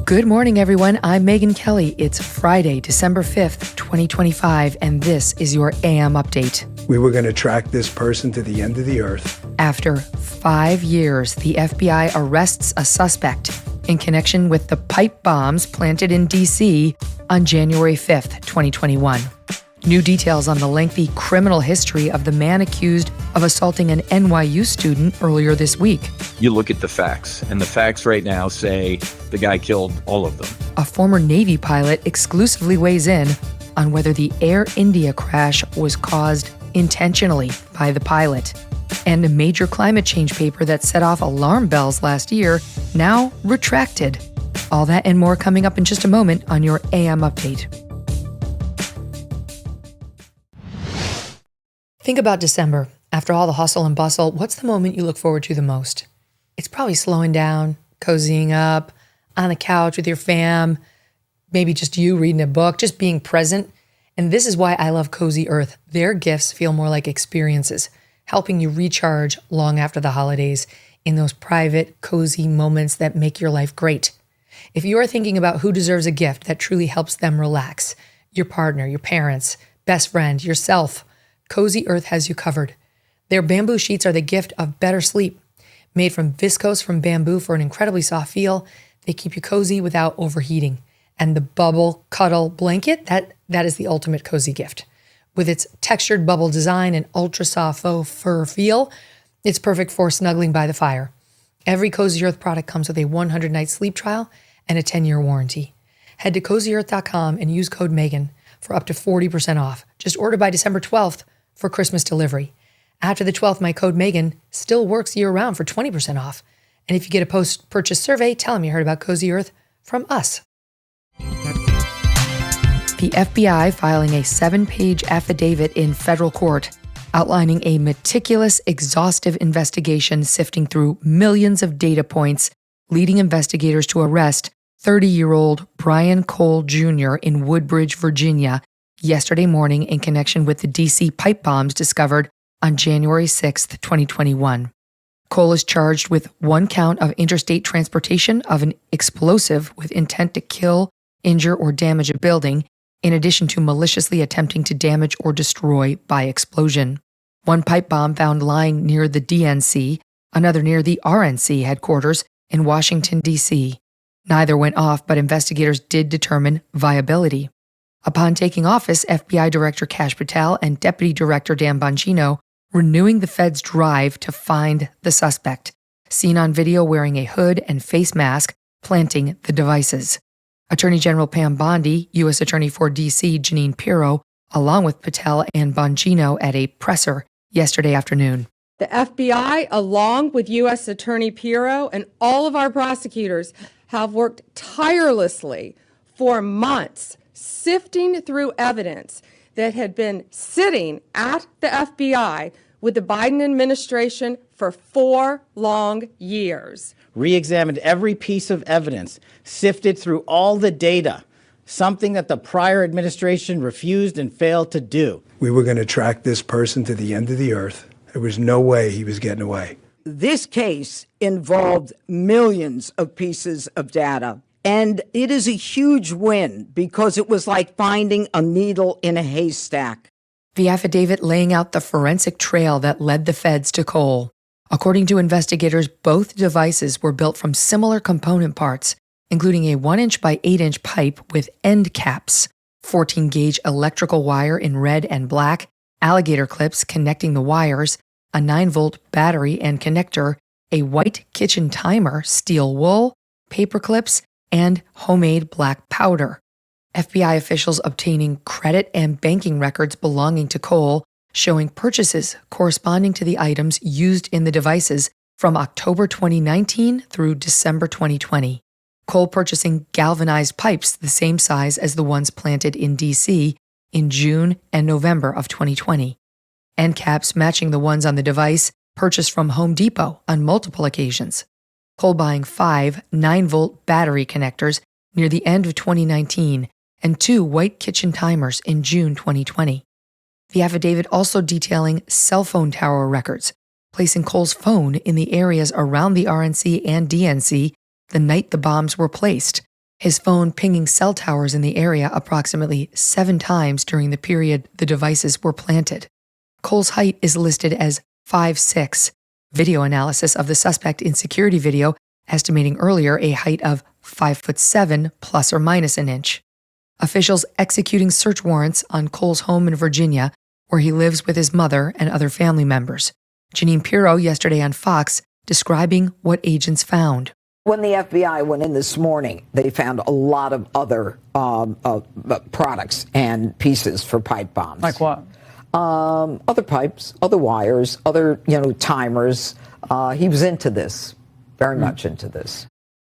Good morning, everyone. I'm Megyn Kelly. It's Friday, December 5th, 2025, and this is your AM update. We were going to track this person to the end of the earth. After 5 years, the FBI arrests a suspect in connection with the pipe bombs planted in D.C. on January 5th, 2021. New details on the lengthy criminal history of the man accused of assaulting an NYU student earlier this week. You look at the facts, and the facts right now say the guy killed all of them. A former Navy pilot exclusively weighs in on whether the Air India crash was caused intentionally by the pilot. And a major climate change paper that set off alarm bells last year, now retracted. All that and more coming up in just a moment on your AM update. Think about December. After all the hustle and bustle, what's the moment you look forward to the most? It's probably slowing down, cozying up, on the couch with your fam, maybe just you reading a book, just being present. And this is why I love Cozy Earth. Their gifts feel more like experiences, helping you recharge long after the holidays in those private, cozy moments that make your life great. If you are thinking about who deserves a gift that truly helps them relax, your partner, your parents, best friend, yourself, Cozy Earth has you covered. Their bamboo sheets are the gift of better sleep. Made from viscose from bamboo for an incredibly soft feel, they keep you cozy without overheating. And the bubble cuddle blanket, that is the ultimate cozy gift. With its textured bubble design and ultra soft faux fur feel, it's perfect for snuggling by the fire. Every Cozy Earth product comes with a 100-night sleep trial and a 10-year warranty. Head to CozyEarth.com and use code Megyn for up to 40% off. Just order by December 12th for Christmas delivery. After the 12th, my code Megyn still works year-round for 20% off. And if you get a post-purchase survey, tell them you heard about Cozy Earth from us. The FBI filing a 7-page affidavit in federal court outlining a meticulous, exhaustive investigation sifting through millions of data points, leading investigators to arrest 30-year-old Brian Cole Jr. in Woodbridge, Virginia, yesterday morning in connection with the D.C. pipe bombs discovered on January 6, 2021. Cole is charged with 1 count of interstate transportation of an explosive with intent to kill, injure, or damage a building, in addition to maliciously attempting to damage or destroy by explosion. 1 pipe bomb found lying near the DNC, another near the RNC headquarters in Washington, D.C. Neither went off, but investigators did determine viability. Upon taking office, FBI Director Kash Patel and Deputy Director Dan Bongino renewing the Fed's drive to find the suspect, seen on video wearing a hood and face mask, planting the devices. Attorney General Pam Bondi, U.S. Attorney for D.C. Jeanine Pirro, along with Patel and Bongino at a presser yesterday afternoon. The FBI, along with U.S. Attorney Pirro and all of our prosecutors, have worked tirelessly for months, sifting through evidence that had been sitting at the FBI with the Biden administration for 4 long years. Re-examined every piece of evidence, sifted through all the data, something that the prior administration refused and failed to do. We were going to track this person to the end of the earth. There was no way he was getting away. This case involved millions of pieces of data. And it is a huge win because it was like finding a needle in a haystack. The affidavit laying out the forensic trail that led the feds to Cole. According to investigators, both devices were built from similar component parts, including a 1-inch by 8-inch pipe with end caps, 14-gauge electrical wire in red and black, alligator clips connecting the wires, a 9-volt battery and connector, a white kitchen timer, steel wool, paper clips, and homemade black powder. FBI officials obtaining credit and banking records belonging to Cole, showing purchases corresponding to the items used in the devices from October 2019 through December 2020. Cole purchasing galvanized pipes the same size as the ones planted in D.C. in June and November of 2020. End caps matching the ones on the device purchased from Home Depot on multiple occasions. Cole buying 5 9-volt battery connectors near the end of 2019 and 2 white kitchen timers in June 2020. The affidavit also detailing cell phone tower records, placing Cole's phone in the areas around the RNC and DNC the night the bombs were placed, his phone pinging cell towers in the area approximately 7 times during the period the devices were planted. Cole's height is listed as 5'6". Video analysis of the suspect in security video estimating earlier a height of 5'7" plus or minus an inch. Officials executing search warrants on Cole's home in Virginia, where he lives with his mother and other family members. Janine Pirro yesterday on Fox describing what agents found. When the FBI went in this morning, they found a lot of other products and pieces for pipe bombs. Like what? Other pipes, other wires, other, timers. He was into this, very much into this.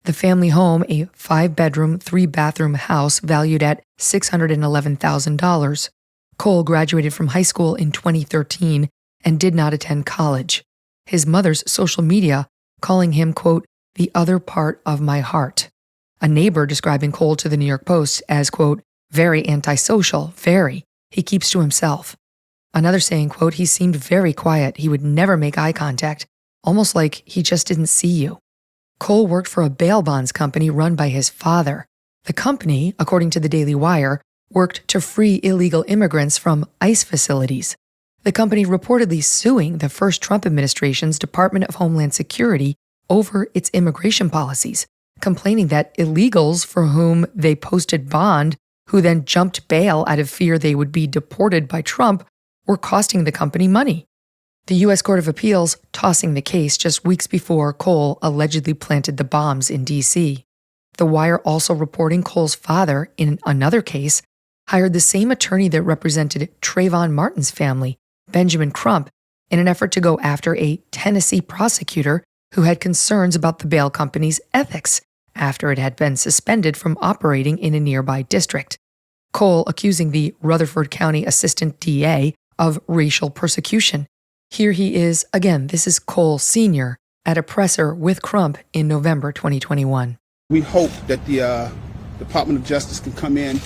The family home, a 5-bedroom, 3-bathroom house valued at $611,000. Cole graduated from high school in 2013 and did not attend college. His mother's social media calling him, quote, the other part of my heart. A neighbor describing Cole to the New York Post as, quote, very antisocial, very. He keeps to himself. Another saying, quote, he seemed very quiet. He would never make eye contact, almost like he just didn't see you. Cole worked for a bail bonds company run by his father. The company, according to the Daily Wire, worked to free illegal immigrants from ICE facilities. The company reportedly suing the first Trump administration's Department of Homeland Security over its immigration policies, complaining that illegals for whom they posted bond, who then jumped bail out of fear they would be deported by Trump, were costing the company money. The U.S. Court of Appeals tossing the case just weeks before Cole allegedly planted the bombs in D.C. The Wire also reporting Cole's father, in another case, hired the same attorney that represented Trayvon Martin's family, Benjamin Crump, in an effort to go after a Tennessee prosecutor who had concerns about the bail company's ethics after it had been suspended from operating in a nearby district. Cole accusing the Rutherford County Assistant DA of racial persecution. Here he is, again, this is Cole Sr., at a presser with Crump in November 2021. We hope that the Department of Justice can come in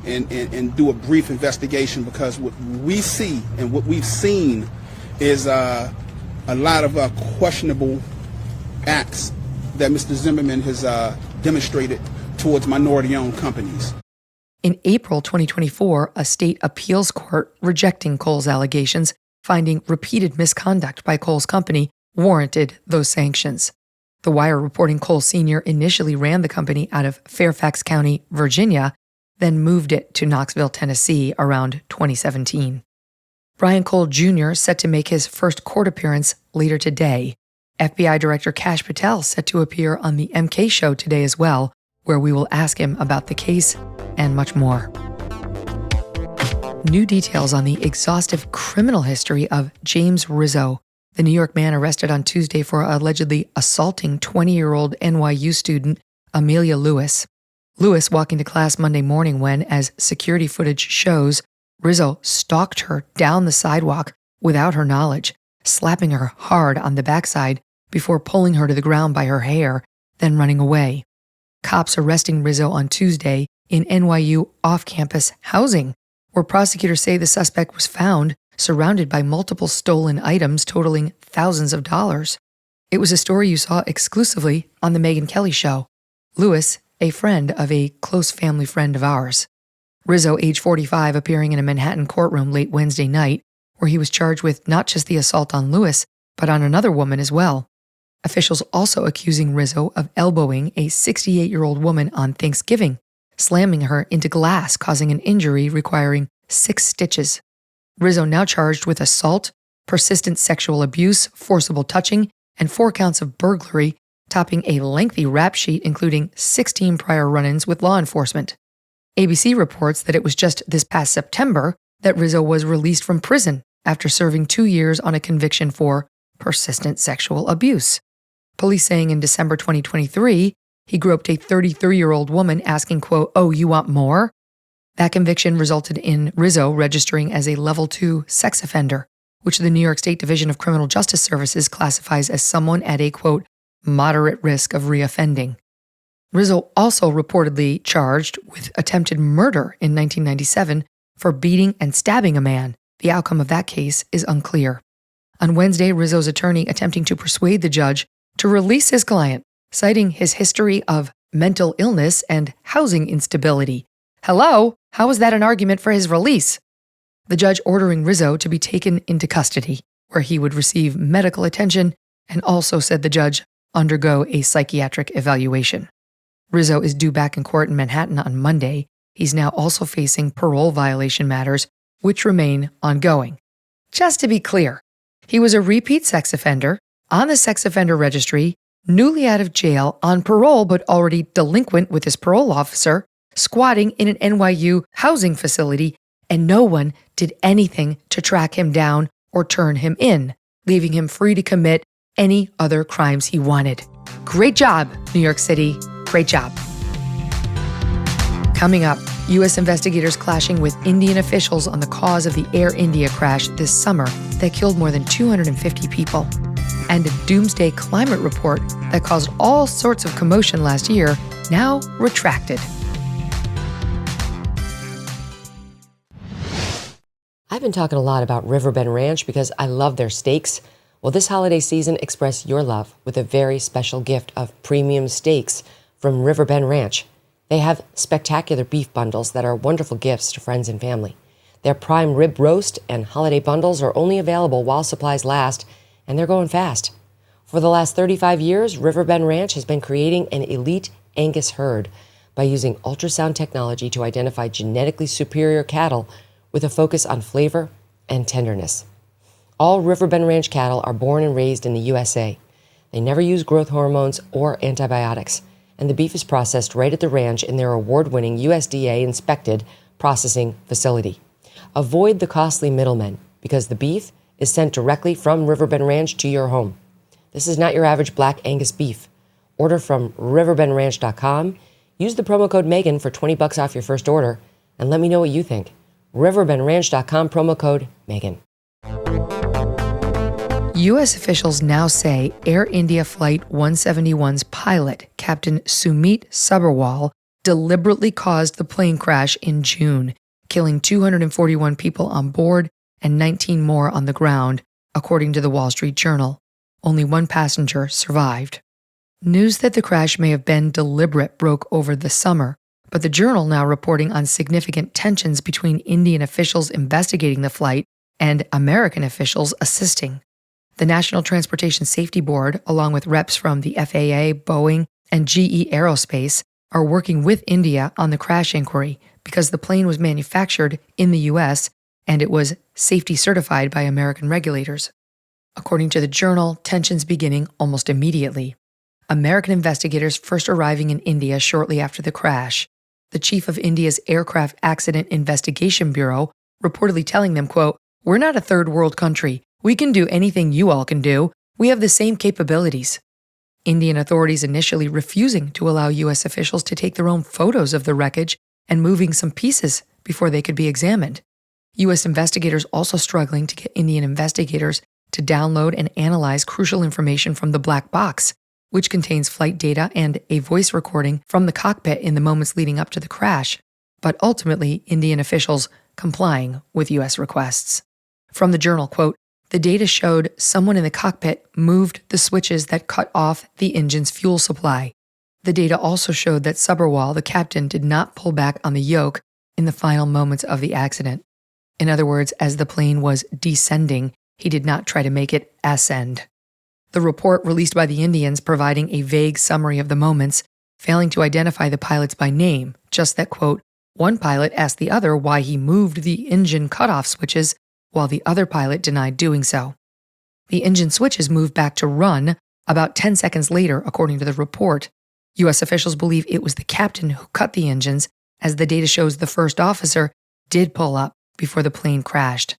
and do a brief investigation, because what we see and what we've seen is a lot of questionable acts that Mr. Zimmerman has demonstrated towards minority-owned companies. In April 2024, a state appeals court rejecting Cole's allegations, finding repeated misconduct by Cole's company warranted those sanctions. The Wire reporting Cole Sr. initially ran the company out of Fairfax County, Virginia, then moved it to Knoxville, Tennessee around 2017. Brian Cole Jr. set to make his first court appearance later today. FBI Director Kash Patel set to appear on the MK Show today as well, where we will ask him about the case and much more. New details on the exhaustive criminal history of James Rizzo, the New York man arrested on Tuesday for allegedly assaulting 20-year-old NYU student Amelia Lewis. Lewis walking to class Monday morning when, as security footage shows, Rizzo stalked her down the sidewalk without her knowledge, slapping her hard on the backside before pulling her to the ground by her hair, then running away. Cops arresting Rizzo on Tuesday in NYU off-campus housing, where prosecutors say the suspect was found surrounded by multiple stolen items totaling thousands of dollars. It was a story you saw exclusively on the Megyn Kelly Show. Lewis, a friend of a close family friend of ours. Rizzo, age 45, appearing in a Manhattan courtroom late Wednesday night, where he was charged with not just the assault on Lewis, but on another woman as well. Officials also accusing Rizzo of elbowing a 68-year-old woman on Thanksgiving, slamming her into glass, causing an injury requiring 6 stitches. Rizzo now charged with assault, persistent sexual abuse, forcible touching, and 4 counts of burglary, topping a lengthy rap sheet including 16 prior run-ins with law enforcement. ABC reports that it was just this past September that Rizzo was released from prison after serving 2 years on a conviction for persistent sexual abuse. Police saying in December 2023, he groped a 33-year-old woman asking, quote, "Oh, you want more?" That conviction resulted in Rizzo registering as a level 2 sex offender, which the New York State Division of Criminal Justice Services classifies as someone at a, quote, moderate risk of reoffending. Rizzo also reportedly charged with attempted murder in 1997 for beating and stabbing a man. The outcome of that case is unclear. On Wednesday, Rizzo's attorney attempting to persuade the judge to release his client, citing his history of mental illness, and housing instability. Hello? How is that an argument for his release? The judge ordering Rizzo to be taken into custody, where he would receive medical attention, and also said the judge undergo a psychiatric evaluation. Rizzo is due back in court in Manhattan on Monday. He's now also facing parole violation matters, which remain ongoing. Just to be clear, he was a repeat sex offender, on the sex offender registry, newly out of jail, on parole but already delinquent with his parole officer, squatting in an NYU housing facility, and no one did anything to track him down or turn him in, leaving him free to commit any other crimes he wanted. Great job, New York City. Great job. Coming up, U.S. investigators clashing with Indian officials on the cause of the Air India crash this summer that killed more than 250 people. And a doomsday climate report that caused all sorts of commotion last year, now retracted. I've been talking a lot about Riverbend Ranch because I love their steaks. Well, this holiday season, express your love with a very special gift of premium steaks from Riverbend Ranch. They have spectacular beef bundles that are wonderful gifts to friends and family. Their prime rib roast and holiday bundles are only available while supplies last, and they're going fast. For the last 35 years, Riverbend Ranch has been creating an elite Angus herd by using ultrasound technology to identify genetically superior cattle with a focus on flavor and tenderness. All Riverbend Ranch cattle are born and raised in the USA. They never use growth hormones or antibiotics, and the beef is processed right at the ranch in their award-winning USDA-inspected processing facility. Avoid the costly middlemen because the beef is sent directly from Riverbend Ranch to your home. This is not your average black Angus beef. Order from riverbendranch.com. Use the promo code Megyn for $20 off your first order, and let me know what you think. riverbendranch.com, promo code Megyn. U.S. officials now say Air India Flight 171's pilot, Captain Sumit Sabharwal, deliberately caused the plane crash in June, killing 241 people on board and 19 more on the ground, according to the Wall Street Journal. Only one passenger survived. News that the crash may have been deliberate broke over the summer, but the Journal now reporting on significant tensions between Indian officials investigating the flight and American officials assisting. The National Transportation Safety Board, along with reps from the FAA, Boeing, and GE Aerospace, are working with India on the crash inquiry because the plane was manufactured in the U.S. and it was safety certified by American regulators. According to the Journal, tensions beginning almost immediately. American investigators first arriving in India shortly after the crash. The chief of India's Aircraft Accident Investigation Bureau reportedly telling them, quote, "We're not a third world country. We can do anything you all can do. We have the same capabilities." Indian authorities initially refusing to allow U.S. officials to take their own photos of the wreckage and moving some pieces before they could be examined. U.S. investigators also struggling to get Indian investigators to download and analyze crucial information from the black box, which contains flight data and a voice recording from the cockpit in the moments leading up to the crash, but ultimately Indian officials complying with U.S. requests. From the Journal, quote, "The data showed someone in the cockpit moved the switches that cut off the engine's fuel supply. The data also showed that Sabharwal, the captain, did not pull back on the yoke in the final moments of the accident. In other words, as the plane was descending, he did not try to make it ascend." The report released by the Indians providing a vague summary of the moments, failing to identify the pilots by name, just that, quote, "One pilot asked the other why he moved the engine cutoff switches, while the other pilot denied doing so. The engine switches moved back to run about 10 seconds later, according to the report. U.S. officials believe it was the captain who cut the engines, as the data shows the first officer did pull up before the plane crashed.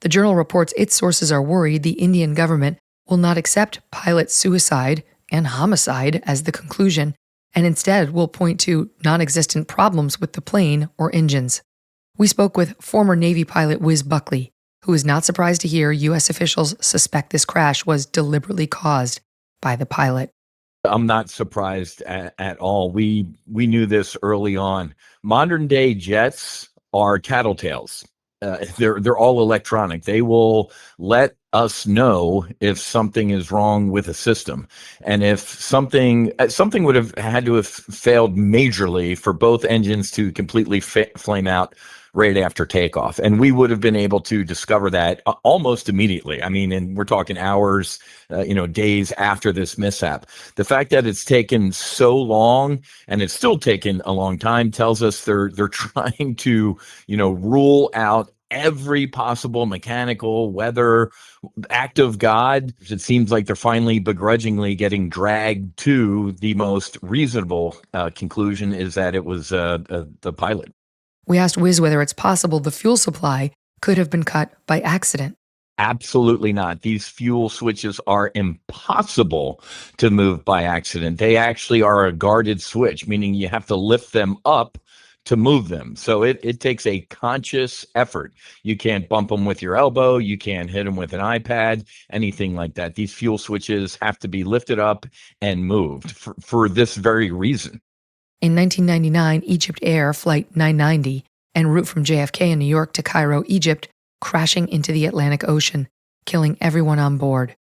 The Journal reports its sources are worried the Indian government will not accept pilot suicide and homicide as the conclusion, and instead will point to non-existent problems with the plane or engines. We spoke with former Navy pilot Wiz Buckley, who is not surprised to hear U.S. officials suspect this crash was deliberately caused by the pilot. I'm not surprised at all. We knew this early on. Modern day jets are tattletales. they're all electronic. They will let us know if something is wrong with a system, and if something would have had to have failed majorly for both engines to completely flame out right after takeoff, and we would have been able to discover that almost immediately. I mean, and we're talking hours, days after this mishap. The fact that it's taken so long, and it's still taken a long time, tells us they're trying to, rule out every possible mechanical, weather, act of God. It seems like they're finally begrudgingly getting dragged to the most reasonable conclusion, is that it was the pilot. We asked Wiz whether it's possible the fuel supply could have been cut by accident. Absolutely not. These fuel switches are impossible to move by accident. They actually are a guarded switch, meaning you have to lift them up to move them. So it takes a conscious effort. You can't bump them with your elbow. You can't hit them with an iPad, anything like that. These fuel switches have to be lifted up and moved for this very reason. In 1999, Egypt Air Flight 990, en route from JFK in New York to Cairo, Egypt, crashing into the Atlantic Ocean, killing everyone on board.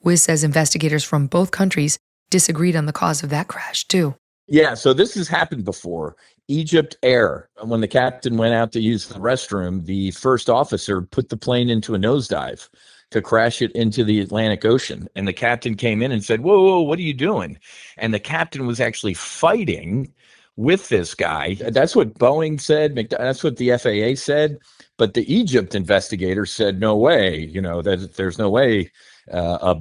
Wiz says investigators from both countries disagreed on the cause of that crash, too. Yeah, so this has happened before. Egypt Air, when the captain went out to use the restroom, the first officer put the plane into a nosedive to crash it into the Atlantic Ocean. And the captain came in and said, whoa, what are you doing? And the captain was actually fighting with this guy. That's what Boeing said. That's what the FAA said. But the Egypt investigator said, no way, that there's no way a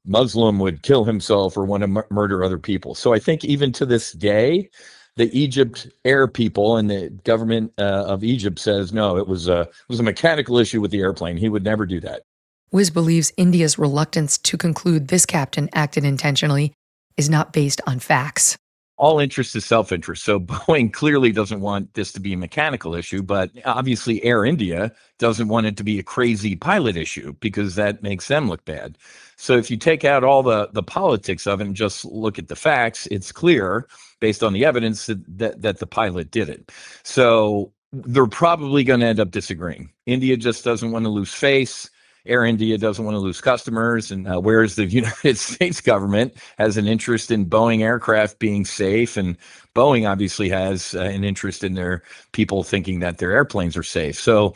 Muslim would kill himself or want to murder other people. So I think even to this day, the Egypt Air people and the government of Egypt says, no, it was a mechanical issue with the airplane. He would never do that. Wiz believes India's reluctance to conclude this captain acted intentionally is not based on facts. All interest is self-interest. So Boeing clearly doesn't want this to be a mechanical issue, but obviously Air India doesn't want it to be a crazy pilot issue because that makes them look bad. So if you take out all the politics of it and just look at the facts, it's clear based on the evidence that the pilot did it. So they're probably going to end up disagreeing. India just doesn't want to lose face. Air India doesn't want to lose customers, and whereas the United States government has an interest in Boeing aircraft being safe, and Boeing obviously has an interest in their people thinking that their airplanes are safe. So,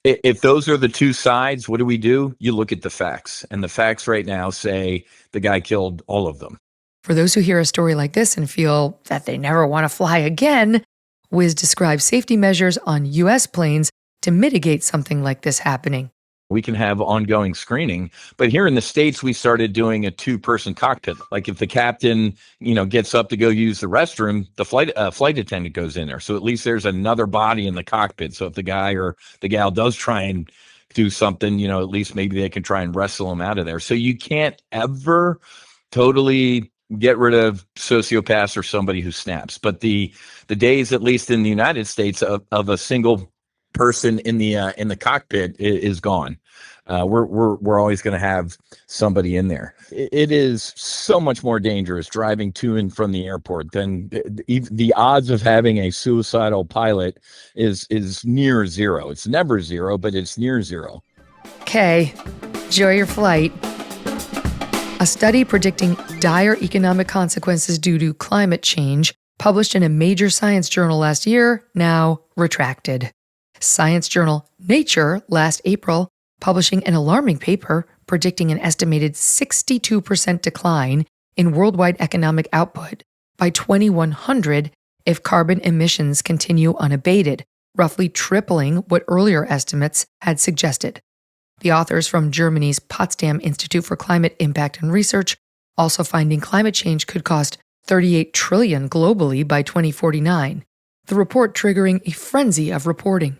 if those are the two sides, what do? You look at the facts, and the facts right now say the guy killed all of them. For those who hear a story like this and feel that they never want to fly again, Wiz describes safety measures on U.S. planes to mitigate something like this happening. We can have ongoing screening, but here in the States, we started doing a 2-person cockpit. Like if the captain, gets up to go use the restroom, the flight attendant goes in there. So at least there's another body in the cockpit. So if the guy or the gal does try and do something, at least maybe they can try and wrestle him out of there. So you can't ever totally get rid of sociopaths or somebody who snaps. But the days, at least in the United States, of a single person in the cockpit is gone. We're always going to have somebody in there. It is so much more dangerous driving to and from the airport than the odds of having a suicidal pilot is near zero. It's never zero, but it's near zero. Okay, enjoy your flight. A study predicting dire economic consequences due to climate change, published in a major science journal last year, now retracted. Science journal Nature last April, publishing an alarming paper predicting an estimated 62% decline in worldwide economic output by 2100 if carbon emissions continue unabated, roughly tripling what earlier estimates had suggested. The authors from Germany's Potsdam Institute for Climate Impact and Research also finding climate change could cost $38 trillion globally by 2049, the report triggering a frenzy of reporting.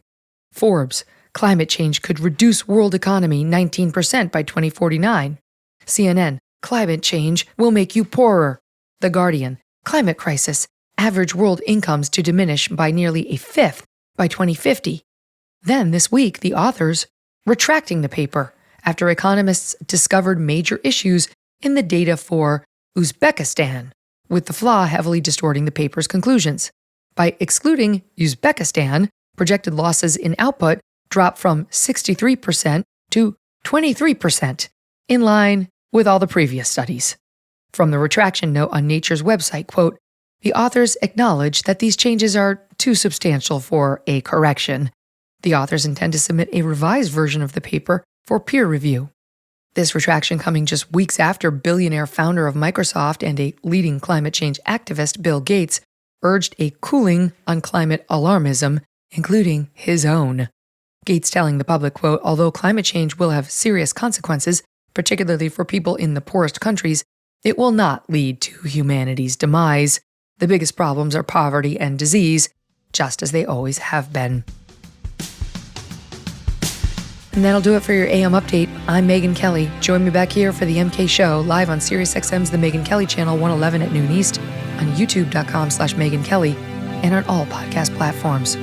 Forbes, climate change could reduce world economy 19% by 2049. CNN, climate change will make you poorer. The Guardian, climate crisis, average world incomes to diminish by nearly a fifth by 2050. Then this week, the authors retracting the paper after economists discovered major issues in the data for Uzbekistan, with the flaw heavily distorting the paper's conclusions. By excluding Uzbekistan, projected losses in output dropped from 63% to 23%, in line with all the previous studies. From the retraction note on Nature's website, quote, "The authors acknowledge that these changes are too substantial for a correction. The authors intend to submit a revised version of the paper for peer review." This retraction coming just weeks after billionaire founder of Microsoft and a leading climate change activist, Bill Gates, urged a cooling on climate alarmism, including his own. Gates telling the public, quote, "Although climate change will have serious consequences, particularly for people in the poorest countries, it will not lead to humanity's demise. The biggest problems are poverty and disease, just as they always have been." And that'll do it for your AM update. I'm Megyn Kelly. Join me back here for the MK Show, live on SiriusXM's The Megyn Kelly Channel, 111 at noon East, on youtube.com/Megyn Kelly, and on all podcast platforms.